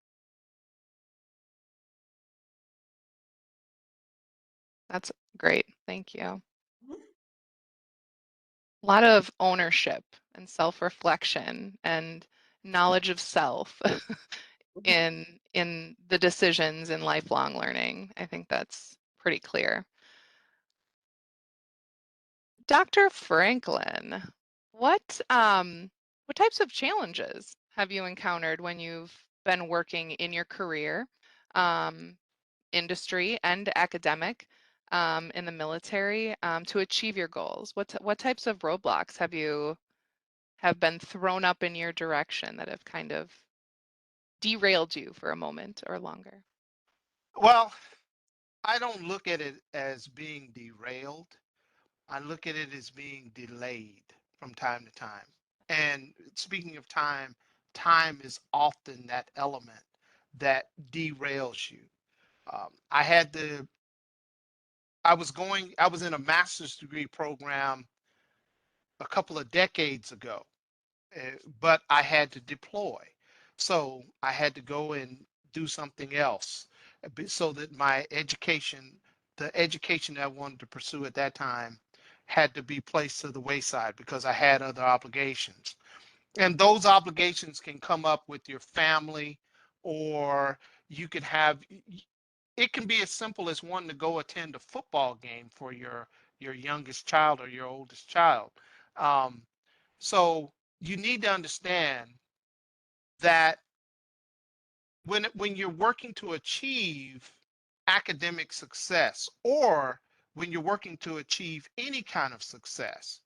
That's great. Thank you. Mhm. A lot of ownership and self-reflection and knowledge of self in the decisions in lifelong learning. I think that's pretty clear. Dr. Franklin, what types of challenges have you encountered when you've been working in your career, industry and academic, in the military, to achieve your goals? What types of roadblocks have been thrown up in your direction that have kind of derailed you for a moment or longer? Well, I don't look at it as being derailed. I look at it as being delayed from time to time. And speaking of time, time is often that element that derails you. I had the I was in a master's degree program a couple of decades ago, but I had to deploy. So I had to go and do something else so that the education that I wanted to pursue at that time had to be placed to the wayside because I had other obligations. And those obligations can come up with your family, or you could have, it can be as simple as wanting to go attend a football game for your your youngest child or your oldest child. Um, so you need to understand that when you're working to achieve academic success, or when you're working to achieve any kind of success,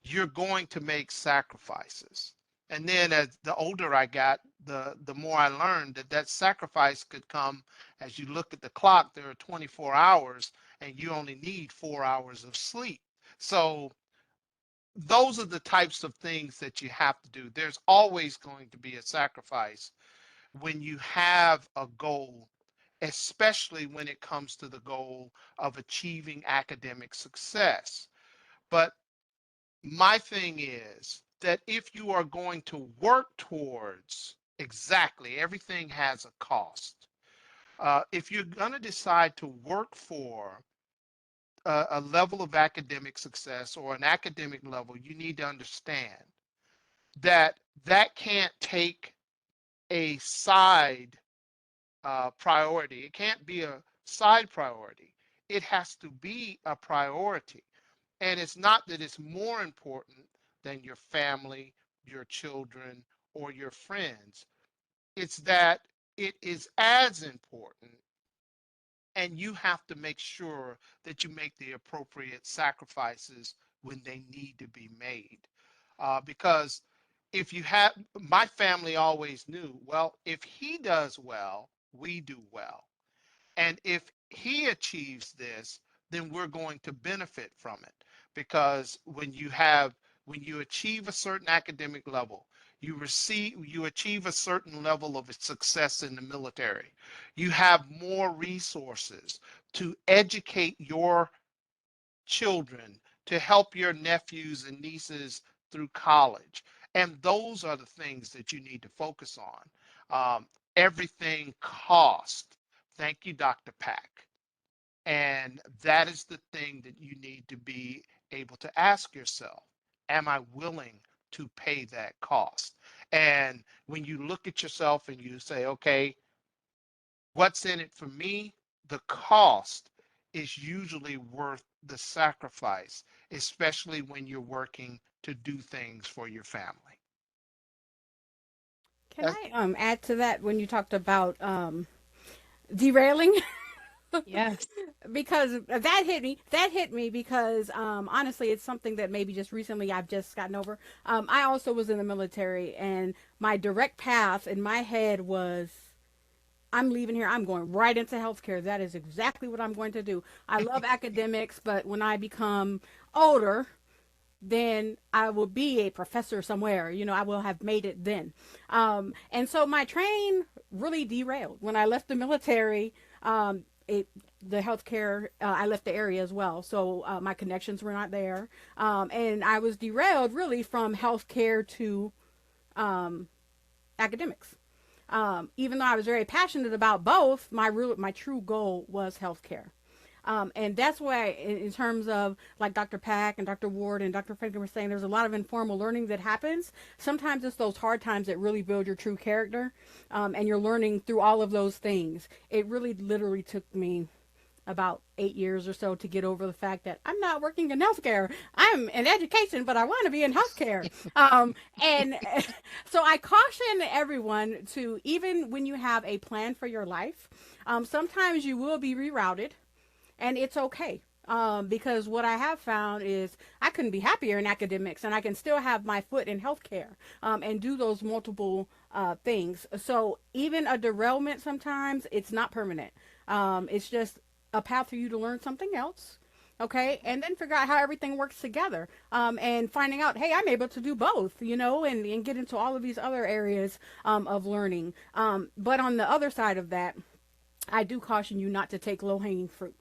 you're going to make sacrifices. And then as the older I got, the more I learned that that sacrifice could come as you look at the clock. There are 24 hours and you only need 4 hours of sleep. So those are the types of things that you have to do. There's always going to be a sacrifice when you have a goal, especially when it comes to the goal of achieving academic success. But my thing is that if you are going to work towards, exactly, everything has a cost. If you're going to decide to work for a level of academic success or an academic level, you need to understand that that can't take a side priority. It can't be a side priority. It has to be a priority. And it's not that it's more important than your family, your children, or your friends. It's that it is as important, and you have to make sure that you make the appropriate sacrifices when they need to be made. Because if you have, my family always knew, well, if he does well, we do well. And if he achieves this, then we're going to benefit from it. Because when you achieve a certain academic level, you achieve a certain level of success in the military, you have more resources to educate your children, to help your nephews and nieces through college. And those are the things that you need to focus on. Everything costs. Thank you, Dr. Pack. And that is the thing that you need to be able to ask yourself, am I willing to pay that cost? And when you look at yourself and you say, okay, what's in it for me? The cost is usually worth the sacrifice, especially when you're working to do things for your family. Can I add to that when you talked about derailing? Yes. Because that hit me because honestly it's something that maybe just recently I've just gotten over. I also was in the military, and my direct path in my head was, I'm leaving here, I'm going right into healthcare. That is exactly what I'm going to do. I love academics, but when I become older, then I will be a professor somewhere. I will have made it then. And so my train really derailed when I left the military. The healthcare, I left the area as well, so my connections were not there, and I was derailed really from healthcare to academics. Even though I was very passionate about both, my true goal was healthcare. And that's why, in terms of like Dr. Pack and Dr. Ward and Dr. Franklin were saying, there's a lot of informal learning that happens. Sometimes it's those hard times that really build your true character, and you're learning through all of those things. It really literally took me about 8 years or so to get over the fact that I'm not working in healthcare. I'm in education, but I want to be in healthcare. And so I caution everyone to, even when you have a plan for your life, sometimes you will be rerouted, and it's okay. Because what I have found is I couldn't be happier in academics, and I can still have my foot in healthcare, and do those multiple things. So even a derailment, sometimes it's not permanent. It's just a path for you to learn something else. Okay, and then figure out how everything works together, and finding out, hey, I'm able to do both, and get into all of these other areas of learning. But on the other side of that, I do caution you not to take low-hanging fruit.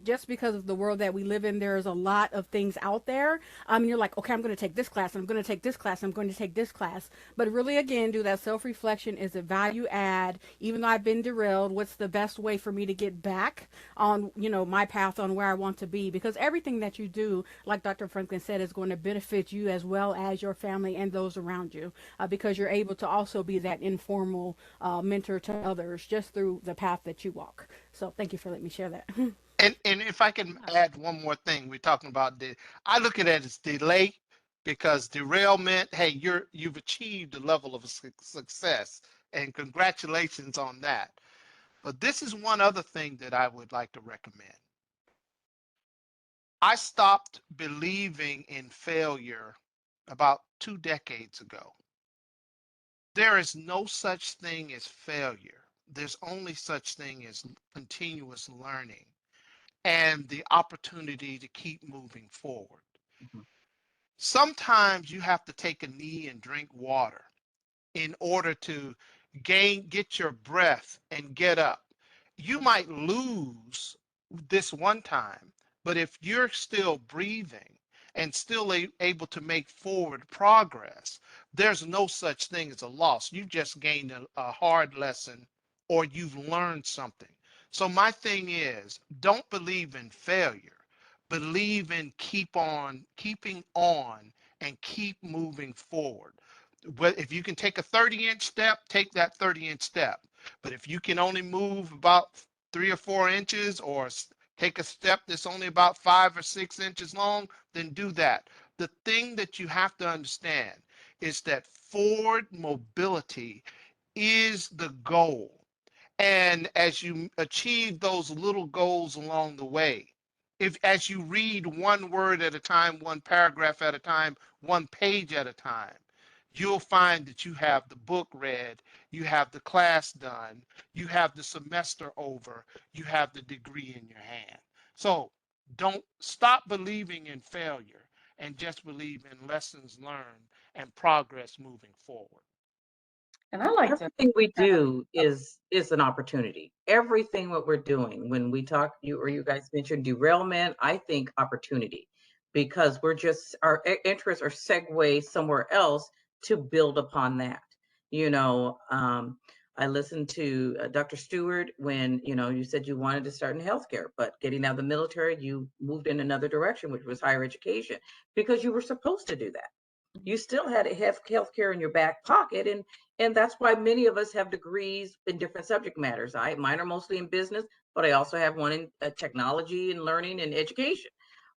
Just because of the world that we live in, there's a lot of things out there. And you're like, okay, I'm going to take this class, and I'm going to take this class, and I'm going to take this class. But really, again, do that self-reflection. Is it value add? Even though I've been derailed, what's the best way for me to get back on, my path on where I want to be? Because everything that you do, like Dr. Franklin said, is going to benefit you as well as your family and those around you, because you're able to also be that informal mentor to others just through the path that you walk. So thank you for letting me share that. And if I can add one more thing, we're talking about I look at it as delay, because derailment, hey, you've achieved a level of success, and congratulations on that. But this is one other thing that I would like to recommend. I stopped believing in failure about 2 decades ago. There is no such thing as failure. There's only such thing as continuous learning and the opportunity to keep moving forward. Sometimes you have to take a knee and drink water in order to get your breath and get up. You might lose this one time, but if you're still breathing and still able to make forward progress, there's no such thing as a loss. You just gained a hard lesson, or you've learned something. So my thing is, don't believe in failure. Believe in keeping on and keep moving forward. But if you can take a 30-inch step, take that 30-inch step. But if you can only move about 3 or 4 inches, or take a step that's only about 5 or 6 inches long, then do that. The thing that you have to understand is that forward mobility is the goal. And as you achieve those little goals along the way, as you read one word at a time, one paragraph at a time, one page at a time, you'll find that you have the book read, you have the class done, you have the semester over, you have the degree in your hand. So don't stop believing in failure, and just believe in lessons learned and progress moving forward. And I like everything we do is an opportunity. Everything what we're doing, when we talk, you guys mentioned derailment, I think opportunity, because our interests are segue somewhere else to build upon that. I listened to Dr. Stewart when you said you wanted to start in healthcare, but getting out of the military, you moved in another direction, which was higher education, because you were supposed to do that. You still had to have healthcare in your back pocket, and that's why many of us have degrees in different subject matters. Mine are mostly in business, but I also have one in technology and learning and education.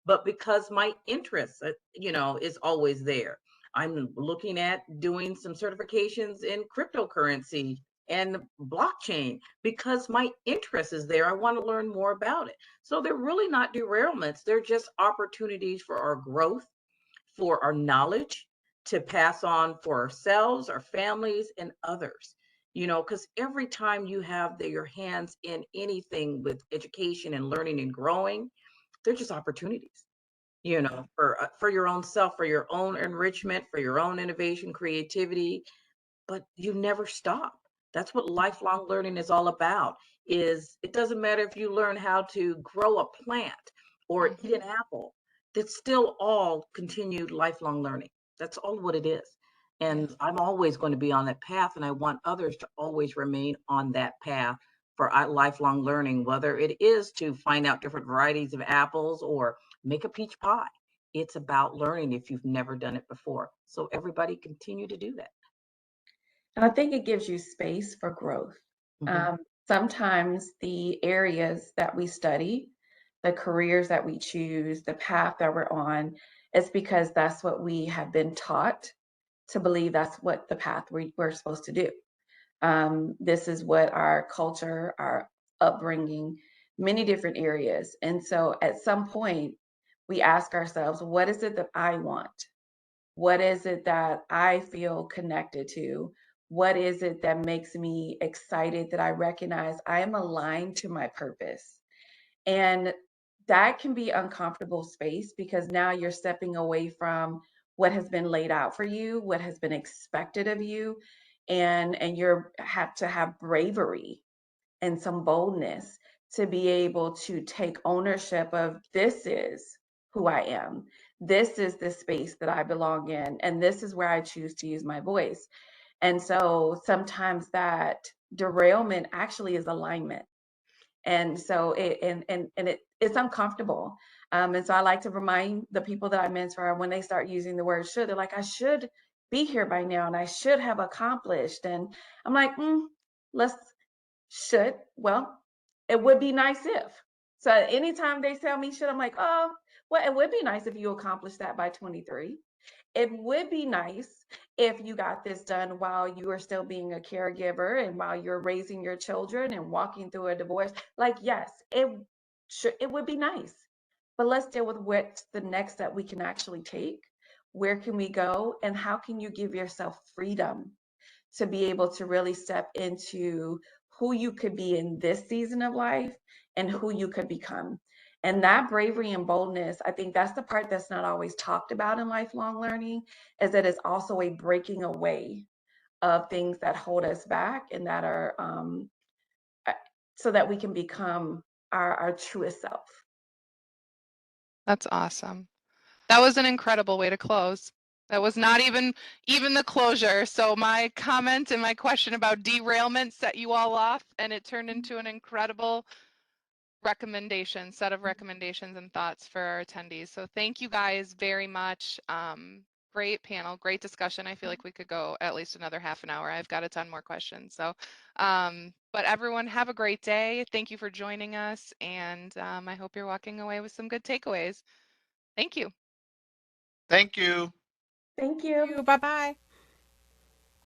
But because my interest, is always there. I'm looking at doing some certifications in cryptocurrency and blockchain because my interest is there. I want to learn more about it. So they're really not derailments. They're just opportunities for our growth, for our knowledge, to pass on for ourselves, our families, and others. Because every time you have your hands in anything with education and learning and growing, they're just opportunities, for your own self, for your own enrichment, for your own innovation, creativity. But you never stop. That's what lifelong learning is all about. It doesn't matter if you learn how to grow a plant or eat an apple. That's still all continued lifelong learning. That's all what it is. And I'm always going to be on that path, and I want others to always remain on that path for lifelong learning, whether it is to find out different varieties of apples or make a peach pie. It's about learning if you've never done it before. So everybody continue to do that. And I think it gives you space for growth. Sometimes the areas that we study, the careers that we choose, the path that we're on, it's because that's what we have been taught to believe that's what the path we're supposed to do. This is what our culture, our upbringing, many different areas. And so at some point, we ask ourselves, what is it that I want? What is it that I feel connected to? What is it that makes me excited, that I recognize I am aligned to my purpose? And that can be uncomfortable space because now you're stepping away from what has been laid out for you, what has been expected of you, and you're have to have bravery and some boldness to be able to take ownership of, this is who I am. This is the space that I belong in, and this is where I choose to use my voice. And so sometimes that derailment actually is alignment. And so it's uncomfortable. And so I like to remind the people that I mentor, when they start using the word should, they're like, I should be here by now and I should have accomplished. And I'm like, let's should. Well, it would be nice if. So anytime they tell me shit, I'm like, oh, well, it would be nice if you accomplished that by 23. It would be nice if you got this done while you are still being a caregiver and while you're raising your children and walking through a divorce. Like, yes, it would be nice. But let's deal with what's the next step we can actually take. Where can we go? And how can you give yourself freedom to be able to really step into who you could be in this season of life and who you could become? And that bravery and boldness, I think that's the part that's not always talked about in lifelong learning, is that it's also a breaking away of things that hold us back and that are so that we can become our truest self. That's awesome. That was an incredible way to close. That was not even the closure. So my comment and my question about derailment set you all off, and it turned into an incredible set of recommendations and thoughts for our attendees. So thank you guys very much. Great panel, great discussion. I feel like we could go at least another half an hour. I've got a ton more questions. So, but everyone have a great day. Thank you for joining us. And I hope you're walking away with some good takeaways. Thank you. Thank you. Thank you. Bye-bye.